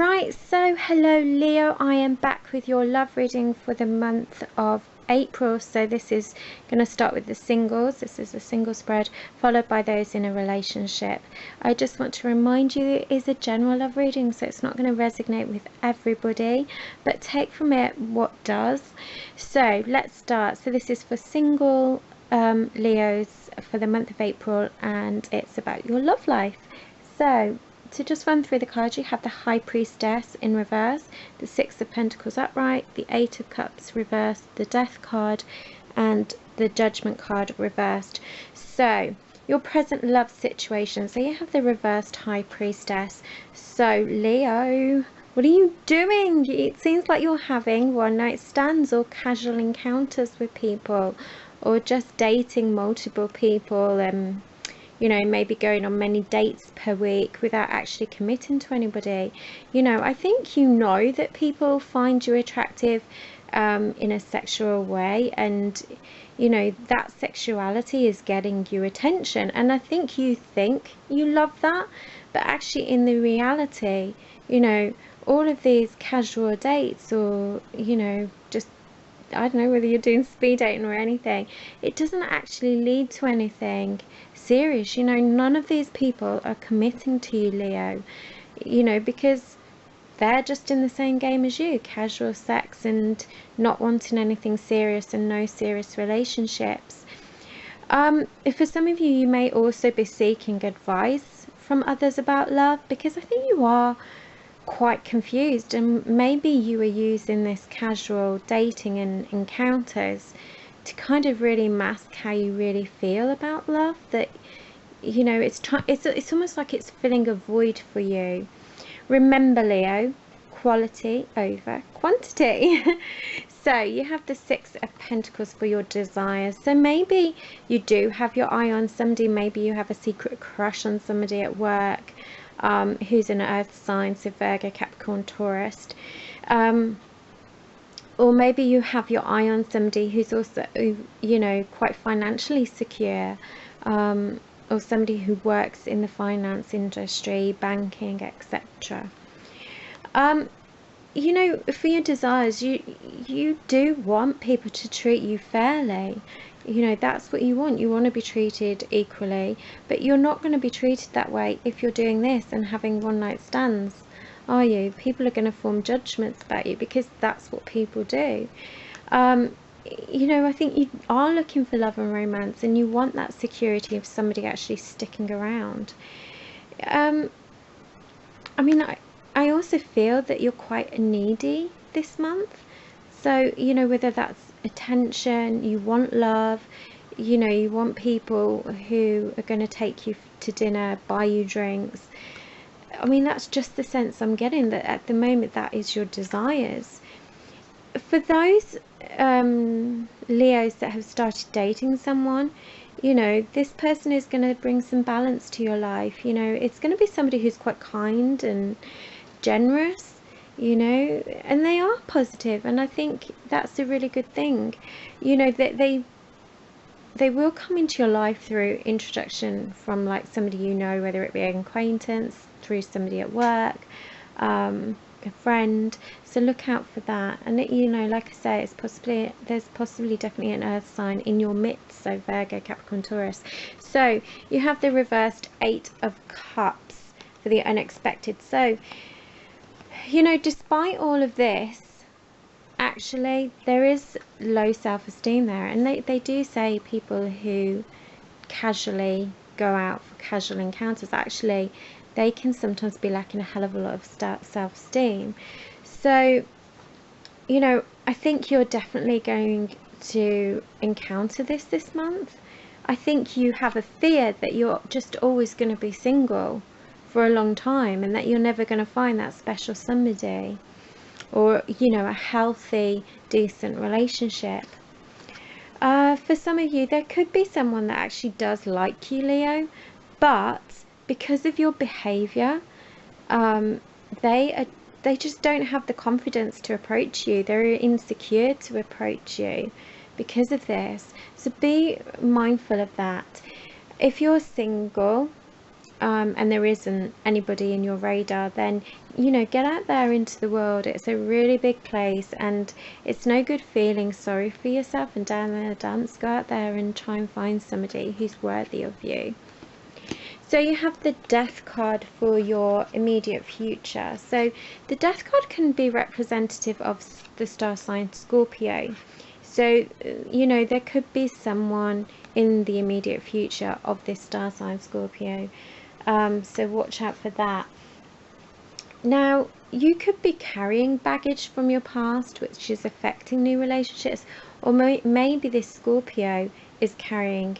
Right, so hello Leo, I am back with your love reading for the month of April. So this is going to start with the singles. This is a single spread followed by those in a relationship. I just want to remind you it is a general love reading, so it's not going to resonate with everybody, but take from it what does. So let's start. So this is for single Leos for the month of April, and it's about your love life. So to just run through the cards, you have the High Priestess in reverse, the Six of Pentacles upright, the Eight of Cups reversed, the Death card, and the Judgment card reversed. So your present love situation. So you have the reversed High Priestess. So Leo, what are you doing? It seems like you're having one night stands or casual encounters with people, or just dating multiple people, you know, maybe going on many dates per week without actually committing to anybody. You know, I think you know that people find you attractive in a sexual way, and you know that sexuality is getting you attention, and I think you love that, but actually in the reality, you know, all of these casual dates, or you know, just I don't know whether you're doing speed dating or anything, it doesn't actually lead to anything serious. You know, none of these people are committing to you, Leo, you know, because they're just in the same game as you, casual sex and not wanting anything serious and no serious relationships. For some of you, you may also be seeking advice from others about love, because I think you are quite confused, and maybe you are using this casual dating and encounters to kind of really mask how you really feel about love. That, you know, it's almost like it's filling a void for you. Remember, Leo, quality over quantity. So you have the Six of Pentacles for your desires. So maybe you do have your eye on somebody. Maybe you have a secret crush on somebody at work, who's an earth sign, so Virgo, Capricorn, Taurus, or maybe you have your eye on somebody who's also, you know, quite financially secure, or somebody who works in the finance industry, banking, etc. You know, for your desires, you do want people to treat you fairly. You know, that's what you want. You want to be treated equally, but you're not going to be treated that way if you're doing this and having one night stands, are you? People are going to form judgments about you, because that's what people do. You know, I think you are looking for love and romance, and you want that security of somebody actually sticking around. I mean, I also feel that you're quite needy this month. So, you know, whether that's attention, you want love, you know, you want people who are going to take you to dinner, buy you drinks. I mean, that's just the sense I'm getting, that at the moment that is your desires. For those Leos that have started dating someone, you know, this person is going to bring some balance to your life. You know, it's going to be somebody who's quite kind and generous, you know, and they are positive, and I think that's a really good thing. You know, that they will come into your life through introduction from like somebody you know, whether it be an acquaintance, through somebody at work, a friend. So look out for that. And it, you know, like I say, there's possibly definitely an earth sign in your midst, so Virgo, Capricorn, Taurus. So you have the reversed Eight of Cups for the unexpected. So, you know, despite all of this, actually there is low self-esteem there, and they do say people who casually go out for casual encounters, actually they can sometimes be lacking a hell of a lot of self-esteem. So, you know, I think you're definitely going to encounter this month. I think you have a fear that you're just always going to be single for a long time, and that you're never going to find that special somebody, or, you know, a healthy, decent relationship. For some of you, there could be someone that actually does like you, Leo, but because of your behavior, they just don't have the confidence to approach you. They're insecure to approach you because of this. So be mindful of that. If you're single, and there isn't anybody in your radar, then get out there into the world. It's a really big place, and it's no good feeling sorry for yourself and down in the dance. Go out there and try and find somebody who's worthy of you. So you have the Death card for your immediate future. So the Death card can be representative of the star sign Scorpio. So there could be someone in the immediate future of this star sign Scorpio. So watch out for that. Now, you could be carrying baggage from your past, which is affecting new relationships, or maybe this Scorpio is carrying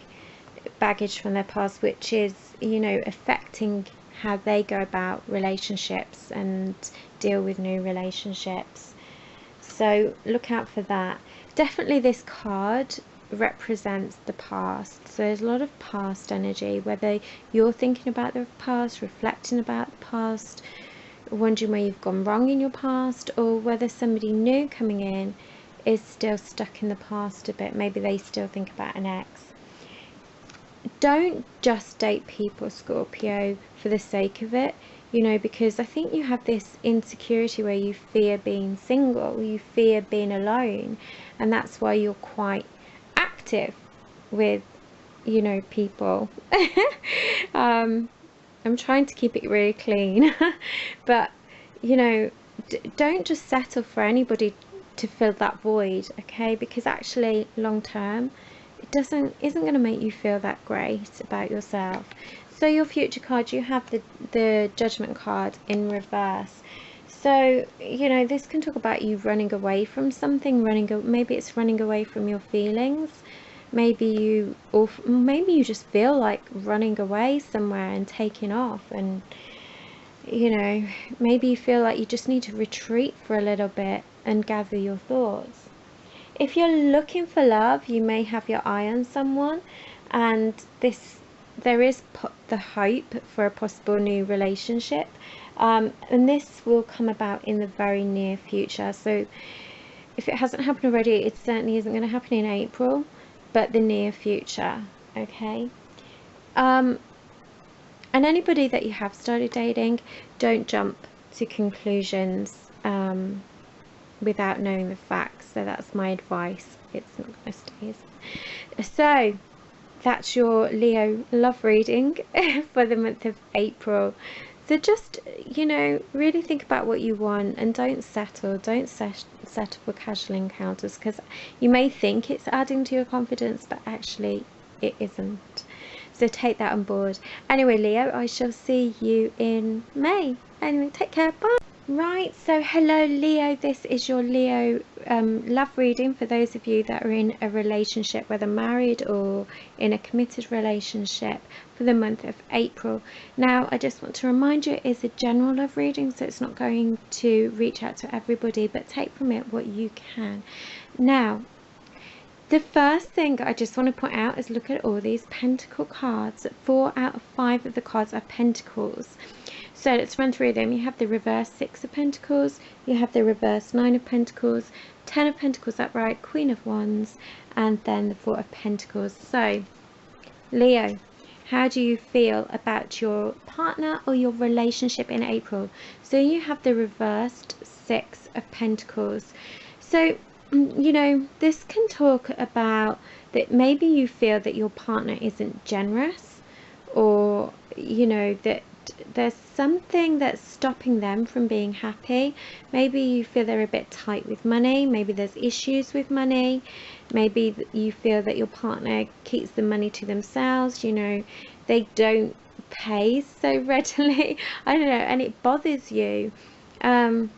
baggage from their past, which is, affecting how they go about relationships and deal with new relationships. So look out for that. Definitely this card represents the past, so there's a lot of past energy, whether you're thinking about the past, reflecting about the past, wondering where you've gone wrong in your past, or whether somebody new coming in is still stuck in the past a bit. Maybe they still think about an ex. Don't just date people, Scorpio, for the sake of it, because I think you have this insecurity where you fear being single, you fear being alone, and that's why you're quite active with people. I'm trying to keep it really clean but don't just settle for anybody to fill that void, okay? Because actually long term it isn't going to make you feel that great about yourself. So your future card, you have the Judgment card in reverse. So this can talk about you running away from something, maybe it's running away from your feelings. Maybe you just feel like running away somewhere and taking off, and maybe you feel like you just need to retreat for a little bit and gather your thoughts. If you're looking for love, you may have your eye on someone, and there is the hope for a possible new relationship, and this will come about in the very near future. So if it hasn't happened already, it certainly isn't going to happen in April, but the near future, okay? And anybody that you have started dating, don't jump to conclusions without knowing the facts. So that's my advice. It's not going to stay. So that's your Leo love reading for the month of April. So just really think about what you want, and don't settle for casual encounters, because you may think it's adding to your confidence, but actually it isn't. So take that on board. Anyway, Leo, I shall see you in May. Anyway, take care. Bye. Right, so hello Leo, this is your Leo love reading for those of you that are in a relationship, whether married or in a committed relationship, for the month of April. Now, I just want to remind you, it is a general love reading, so it's not going to reach out to everybody, but take from it what you can. Now, the first thing I just want to point out is look at all these pentacle cards. 4 out of 5 of the cards are pentacles. So let's run through them. You have the reverse 6 of Pentacles, you have the reverse 9 of Pentacles, 10 of Pentacles upright, Queen of Wands, and then the 4 of Pentacles. So, Leo, how do you feel about your partner or your relationship in April? So you have the reversed 6 of Pentacles. So, this can talk about that maybe you feel that your partner isn't generous, or, that there's something that's stopping them from being happy. Maybe you feel they're a bit tight with money, maybe there's issues with money, maybe you feel that your partner keeps the money to themselves, they don't pay so readily, I don't know, and it bothers you. And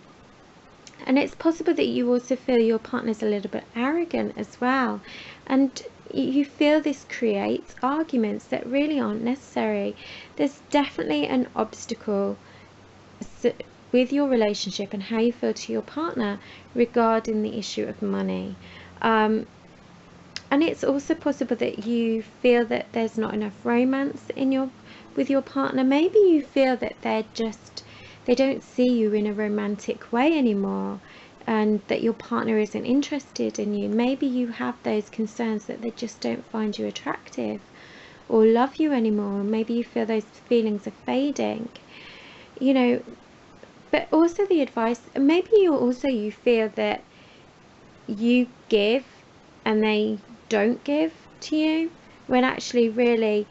it's possible that you also feel your partner's a little bit arrogant as well, and you feel this creates arguments that really aren't necessary. There's definitely an obstacle with your relationship and how you feel to your partner regarding the issue of money. And it's also possible that you feel that there's not enough romance with your partner. Maybe you feel that they don't see you in a romantic way anymore, and that your partner isn't interested in you. Maybe you have those concerns that they just don't find you attractive, or love you anymore. Maybe you feel those feelings are fading, you know. But also the advice, maybe you feel that you give and they don't give to you, when actually really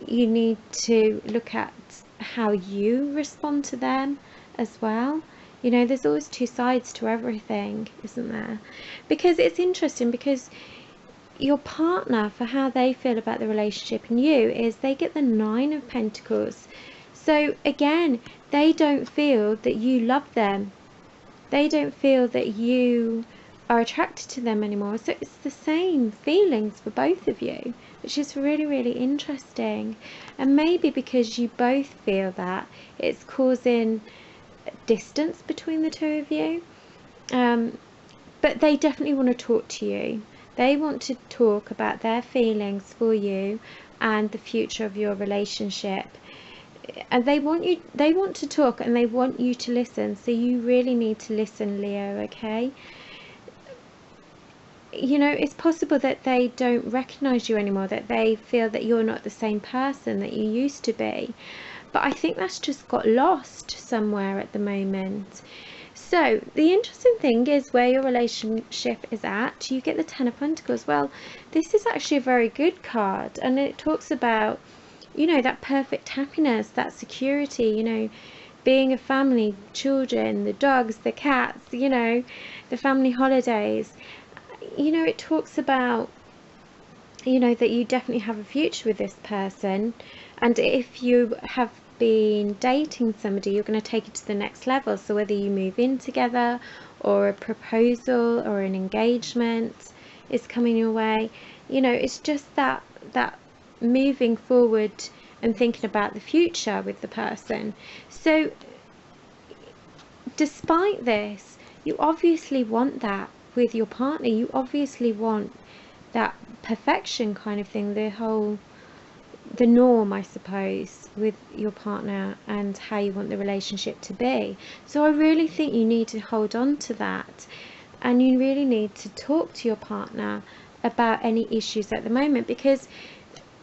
you need to look at how you respond to them as well. You know, there's always two sides to everything, isn't there? Because it's interesting, because your partner, for how they feel about the relationship and you, is they get the 9 of Pentacles. So again, they don't feel that you love them. They don't feel that you are attracted to them anymore. So it's the same feelings for both of you, which is really, really interesting. And maybe because you both feel that, it's causing distance between the two of you. But they definitely want to talk to you. They want to talk about their feelings for you and the future of your relationship. And they want to talk, and they want you to listen. So you really need to listen, Leo, okay? You know, it's possible that they don't recognize you anymore, that they feel that you're not the same person that you used to be. But I think that's just got lost somewhere at the moment. So the interesting thing is where your relationship is at. You get the 10 of Pentacles. Well, this is actually a very good card, and it talks about, you know, that perfect happiness, that security, you know, being a family, children, the dogs, the cats, you know, the family holidays. You know, it talks about, you know, that you definitely have a future with this person, and if you have been dating somebody, you're going to take it to the next level. So whether you move in together, or a proposal or an engagement is coming your way, you know, it's just that moving forward and thinking about the future with the person. So despite this, you obviously want that with your partner. You obviously want that perfection kind of thing, the norm, I suppose, with your partner and how you want the relationship to be. So I really think you need to hold on to that, and you really need to talk to your partner about any issues at the moment, because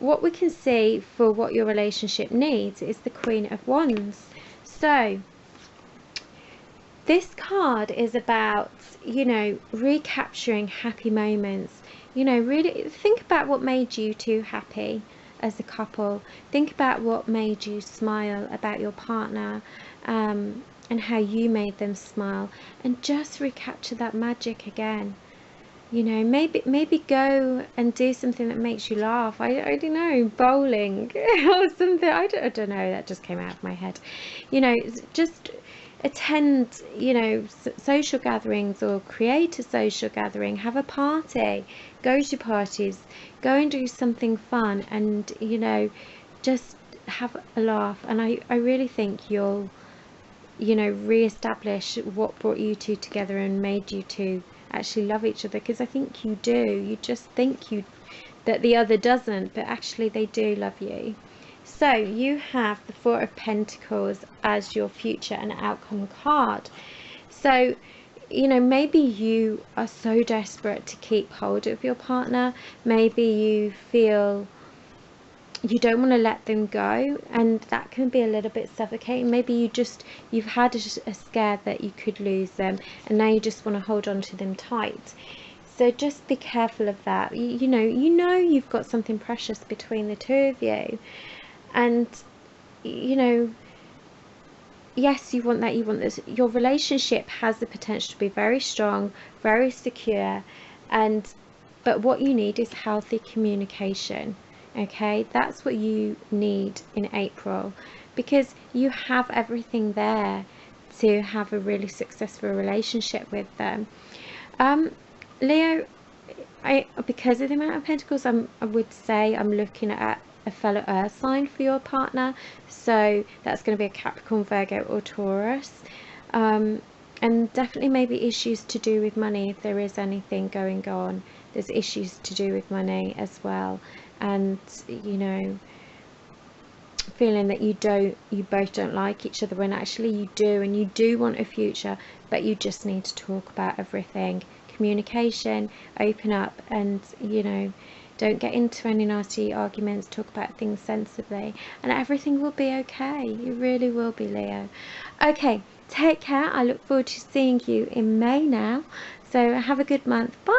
what we can see for what your relationship needs is the Queen of Wands. So this card is about, you know, recapturing happy moments. You know, really think about what made you two happy as a couple. Think about what made you smile about your partner, and how you made them smile, and just recapture that magic again. You know, maybe go and do something that makes you laugh. I don't know, bowling or something. I don't know, that just came out of my head. You know, just attend, you know, social gatherings, or create a social gathering, have a party, go to parties, go and do something fun, and, you know, just have a laugh. And I really think you'll, you know, re-establish what brought you two together and made you two actually love each other, because I think you do. You just think that the other doesn't, but actually they do love you. So you have the 4 of Pentacles as your future and outcome card. So, you know, maybe you are so desperate to keep hold of your partner. Maybe you feel you don't want to let them go, and that can be a little bit suffocating. Maybe you've had a scare that you could lose them, and now you just want to hold on to them tight. So just be careful of that. You know you've got something precious between the two of you, and, you know, yes, you want that, you want this. Your relationship has the potential to be very strong, very secure, but what you need is healthy communication. Okay, that's what you need in April, because you have everything there to have a really successful relationship with them. Leo, because of the amount of Pentacles, I would say I'm looking at a fellow earth sign for your partner. So that's going to be a Capricorn, Virgo, or Taurus. And definitely maybe issues to do with money, if there is anything going on. There's issues to do with money as well. And, you know, feeling that you both don't like each other, when actually you do, and you do want a future, but you just need to talk about everything. Communication, open up, and, you know, Don't get into any nasty arguments. Talk about things sensibly, and everything will be okay. You really will be, Leo. Okay, take care. I look forward to seeing you in May now. So have a good month. Bye.